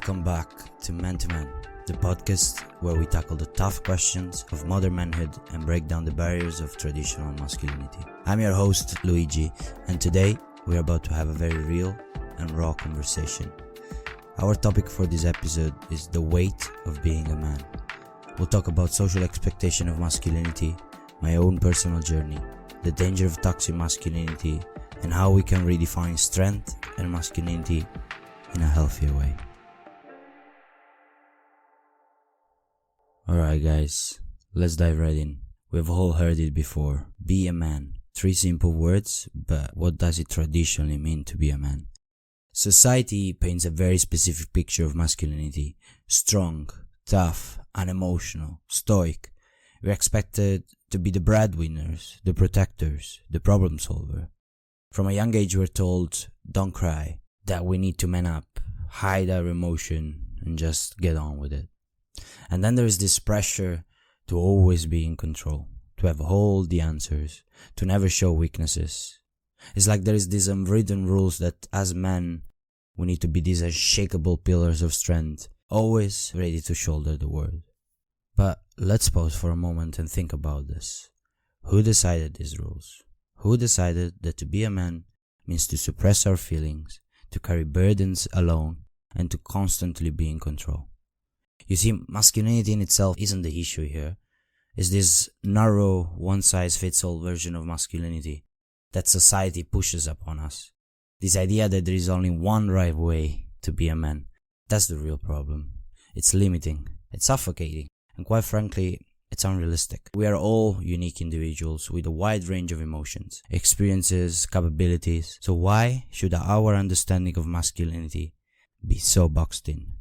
Welcome back to Man, the podcast where we tackle the tough questions of modern manhood and break down the barriers of traditional masculinity. I'm your host, Luigi, and today we're about to have a very real and raw conversation. Our topic for this episode is the weight of being a man. We'll talk about social expectation of masculinity, my own personal journey, the danger of toxic masculinity, and how we can redefine strength and masculinity in a healthier way. Alright guys, let's dive right in. We've all heard it before. Be a man. 3 simple words, but what does it traditionally mean to be a man? Society paints a very specific picture of masculinity. Strong, tough, unemotional, stoic. We're expected to be the breadwinners, the protectors, the problem solver. From a young age we're told, don't cry, that we need to man up, hide our emotion, and just get on with it. And then there's this pressure to always be in control, to have all the answers, to never show weaknesses. It's like there is these unwritten rules that as men, we need to be these unshakable pillars of strength, always ready to shoulder the world. But let's pause for a moment and think about this. Who decided these rules? Who decided that to be a man means to suppress our feelings, to carry burdens alone, and to constantly be in control? You see, masculinity in itself isn't the issue here. It's this narrow, one-size-fits-all version of masculinity that society pushes upon us. This idea that there is only one right way to be a man. That's the real problem. It's limiting, it's suffocating, and quite frankly, it's unrealistic. We are all unique individuals with a wide range of emotions, experiences, capabilities. So why should our understanding of masculinity be so boxed in?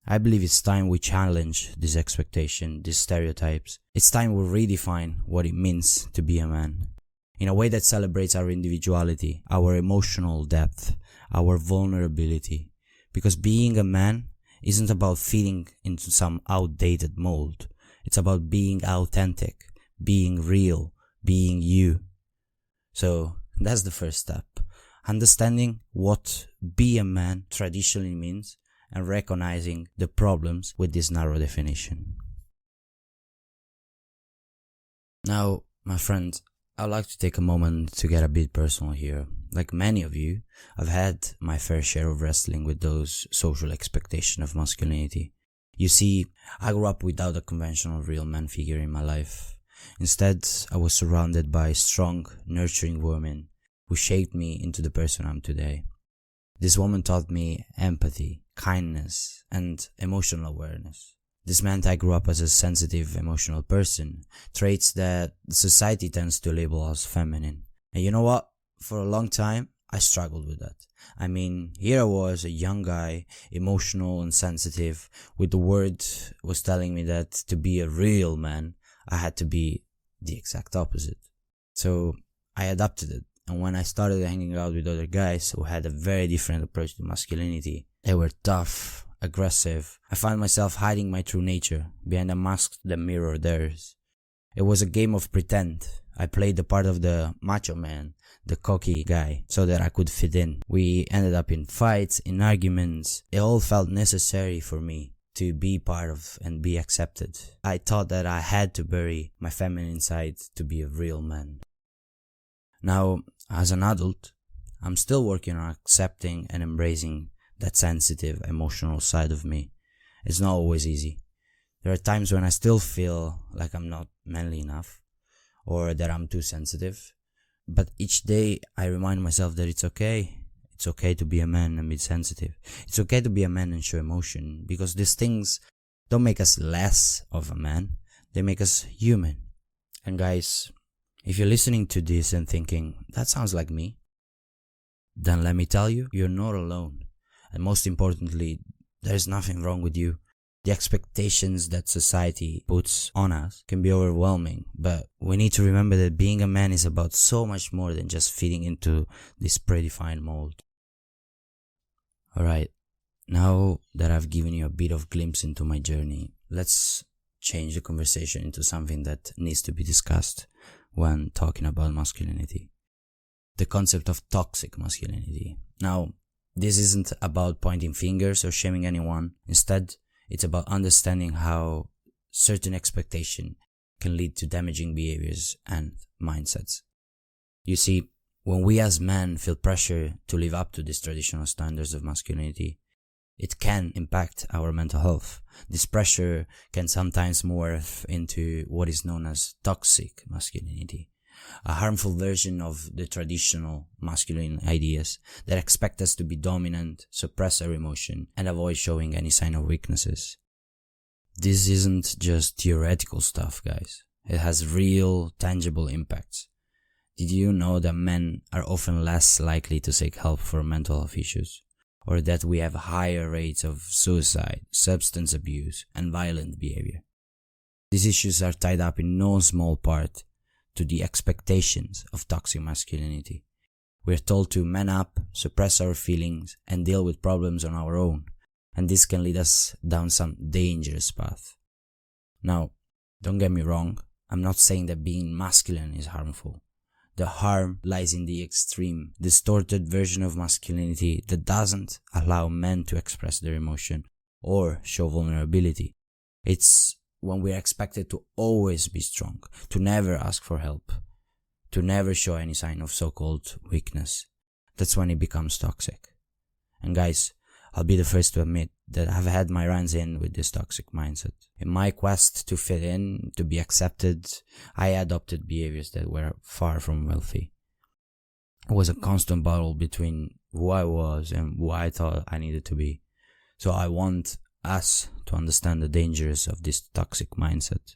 I believe it's time we challenge this expectation, these stereotypes. It's time we redefine what it means to be a man in a way that celebrates our individuality, our emotional depth, our vulnerability. Because being a man isn't about fitting into some outdated mold. It's about being authentic, being real, being you. So that's the first step. Understanding what be a man traditionally means and recognizing the problems with this narrow definition. Now, my friends, I'd like to take a moment to get a bit personal here. Like many of you, I've had my fair share of wrestling with those social expectations of masculinity. You see, I grew up without a conventional real man figure in my life. Instead, I was surrounded by strong, nurturing women who shaped me into the person I'm today. This woman taught me empathy, kindness, and emotional awareness. This meant I grew up as a sensitive, emotional person, traits that society tends to label as feminine. And you know what? For a long time, I struggled with that. I mean, here I was, a young guy, emotional and sensitive, with the word was telling me that to be a real man, I had to be the exact opposite. So I adapted it. And when I started hanging out with other guys who had a very different approach to masculinity, they were tough, aggressive. I found myself hiding my true nature behind a mask that mirrored theirs. It was a game of pretend. I played the part of the macho man, the cocky guy, so that I could fit in. We ended up in fights, in arguments. It all felt necessary for me to be part of and be accepted. I thought that I had to bury my feminine side to be a real man. Now, as an adult, I'm still working on accepting and embracing that sensitive, emotional side of me. It's not always easy. There are times when I still feel like I'm not manly enough, or that I'm too sensitive. But each day I remind myself that it's okay. It's okay to be a man and be sensitive. It's okay to be a man and show emotion, because these things don't make us less of a man. They make us human. And guys, if you're listening to this and thinking, that sounds like me, then let me tell you, you're not alone. And most importantly, there's nothing wrong with you. The expectations that society puts on us can be overwhelming, but we need to remember that being a man is about so much more than just fitting into this predefined mold. Alright, now that I've given you a bit of glimpse into my journey, let's change the conversation into something that needs to be discussed when talking about masculinity. The concept of toxic masculinity. Now, This isn't about pointing fingers or shaming anyone. Instead, it's about understanding how certain expectation can lead to damaging behaviors and mindsets. You see, when we as men feel pressure to live up to these traditional standards of masculinity, it can impact our mental health. This pressure can sometimes morph into what is known as toxic masculinity, a harmful version of the traditional masculine ideas that expect us to be dominant, suppress our emotion, and avoid showing any sign of weaknesses. This isn't just theoretical stuff, guys. It has real, tangible impacts. Did you know that men are often less likely to seek help for mental health issues? Or that we have higher rates of suicide, substance abuse, and violent behavior? These issues are tied up in no small part to the expectations of toxic masculinity. We are told to man up, suppress our feelings, and deal with problems on our own, and this can lead us down some dangerous path. Now, don't get me wrong, I'm not saying that being masculine is harmful. The harm lies in the extreme, distorted version of masculinity that doesn't allow men to express their emotion or show vulnerability. It's when we're expected to always be strong, to never ask for help, to never show any sign of so-called weakness. That's when it becomes toxic. And guys, I'll be the first to admit that I've had my runs in with this toxic mindset. In my quest to fit in, to be accepted, I adopted behaviors that were far from healthy. It was a constant battle between who I was and who I thought I needed to be. So I want us to understand the dangers of this toxic mindset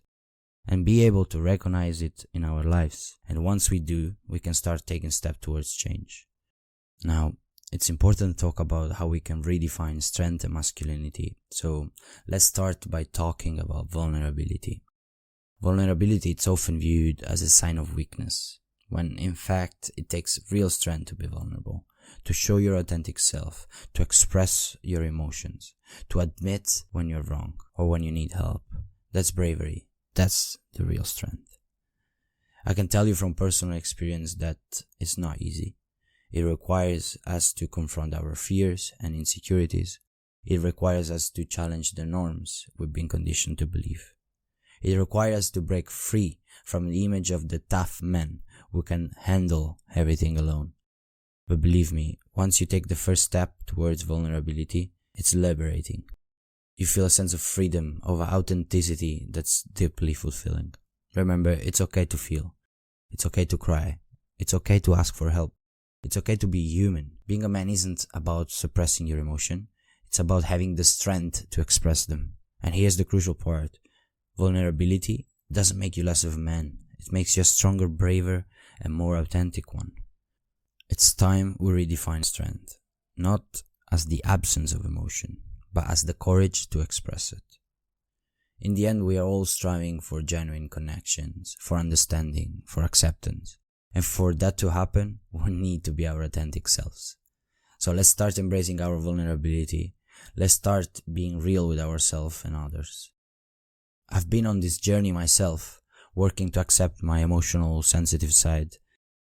and be able to recognize it in our lives. And once we do, we can start taking steps towards change. Now, it's important to talk about how we can redefine strength and masculinity. So let's start by talking about vulnerability. Vulnerability is often viewed as a sign of weakness, when in fact it takes real strength to be vulnerable, to show your authentic self, to express your emotions, to admit when you're wrong or when you need help. That's bravery. That's the real strength. I can tell you from personal experience that it's not easy. It requires us to confront our fears and insecurities. It requires us to challenge the norms we've been conditioned to believe. It requires us to break free from the image of the tough man who can handle everything alone. But believe me, once you take the first step towards vulnerability, it's liberating. You feel a sense of freedom, of authenticity that's deeply fulfilling. Remember, it's okay to feel. It's okay to cry. It's okay to ask for help. It's okay to be human. Being a man isn't about suppressing your emotion. It's about having the strength to express them. And here's the crucial part. Vulnerability doesn't make you less of a man. It makes you a stronger, braver, and more authentic one. It's time we redefine strength. Not as the absence of emotion, but as the courage to express it. In the end, we are all striving for genuine connections, for understanding, for acceptance. And for that to happen, we need to be our authentic selves. So let's start embracing our vulnerability. Let's start being real with ourselves and others. I've been on this journey myself, working to accept my emotional, sensitive side.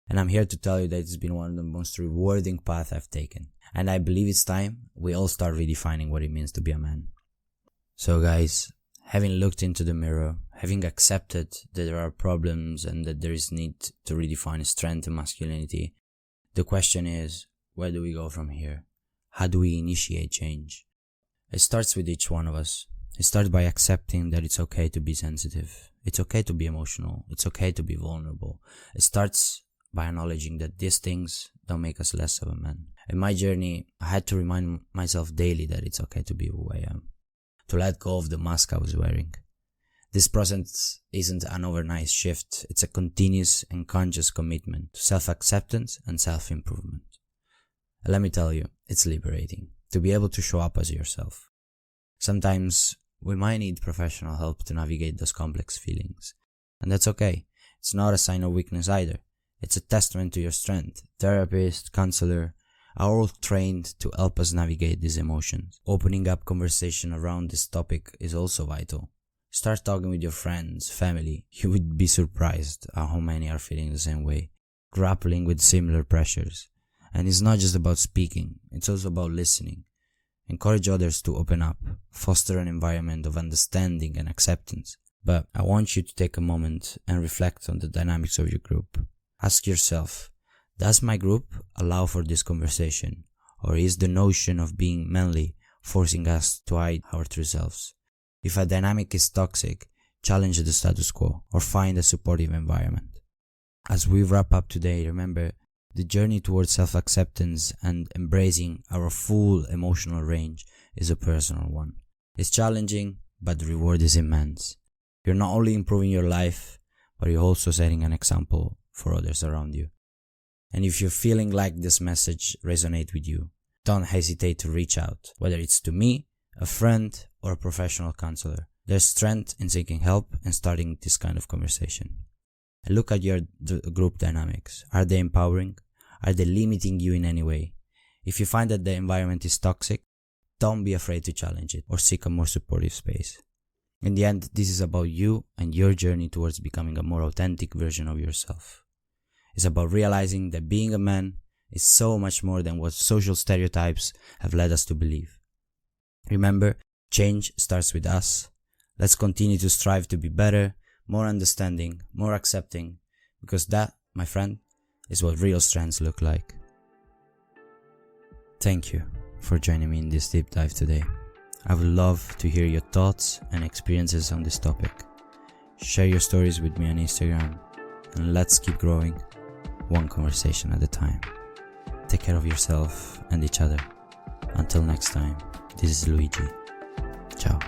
And I'm here to tell you that it's been one of the most rewarding paths I've taken. And I believe it's time we all start redefining what it means to be a man. So guys, having looked into the mirror, having accepted that there are problems and that there is need to redefine strength and masculinity, the question is, where do we go from here? How do we initiate change? It starts with each one of us. It starts by accepting that it's okay to be sensitive. It's okay to be emotional. It's okay to be vulnerable. It starts by acknowledging that these things don't make us less of a man. In my journey, I had to remind myself daily that it's okay to be who I am, to let go of the mask I was wearing. This process isn't an overnight shift, it's a continuous and conscious commitment to self-acceptance and self-improvement. And let me tell you, it's liberating to be able to show up as yourself. Sometimes we might need professional help to navigate those complex feelings, and that's okay. It's not a sign of weakness either. It's a testament to your strength. Therapist, counselor are all trained to help us navigate these emotions. Opening up conversation around this topic is also vital. Start talking with your friends, family. You would be surprised at how many are feeling the same way, grappling with similar pressures. And it's not just about speaking, it's also about listening. Encourage others to open up, foster an environment of understanding and acceptance. But I want you to take a moment and reflect on the dynamics of your group. Ask yourself, does my group allow for this conversation? Or is the notion of being manly forcing us to hide our true selves? If a dynamic is toxic, challenge the status quo or find a supportive environment. As we wrap up today, remember, the journey towards self-acceptance and embracing our full emotional range is a personal one. It's challenging, but the reward is immense. You're not only improving your life, but you're also setting an example for others around you. And if you're feeling like this message resonates with you, don't hesitate to reach out, whether it's to me, a friend, or a professional counselor. There's strength in seeking help and starting this kind of conversation. And look at your group dynamics. Are they empowering? Are they limiting you in any way? If you find that the environment is toxic, don't be afraid to challenge it or seek a more supportive space. In the end, this is about you and your journey towards becoming a more authentic version of yourself. It's about realizing that being a man is so much more than what social stereotypes have led us to believe. Remember, change starts with us. Let's continue to strive to be better, more understanding, more accepting, because that, my friend, is what real strengths look like. Thank you for joining me in this deep dive today. I would love to hear your thoughts and experiences on this topic. Share your stories with me on Instagram, and let's keep growing, one conversation at a time. Take care of yourself and each other. Until next time, this is Luigi. Ciao.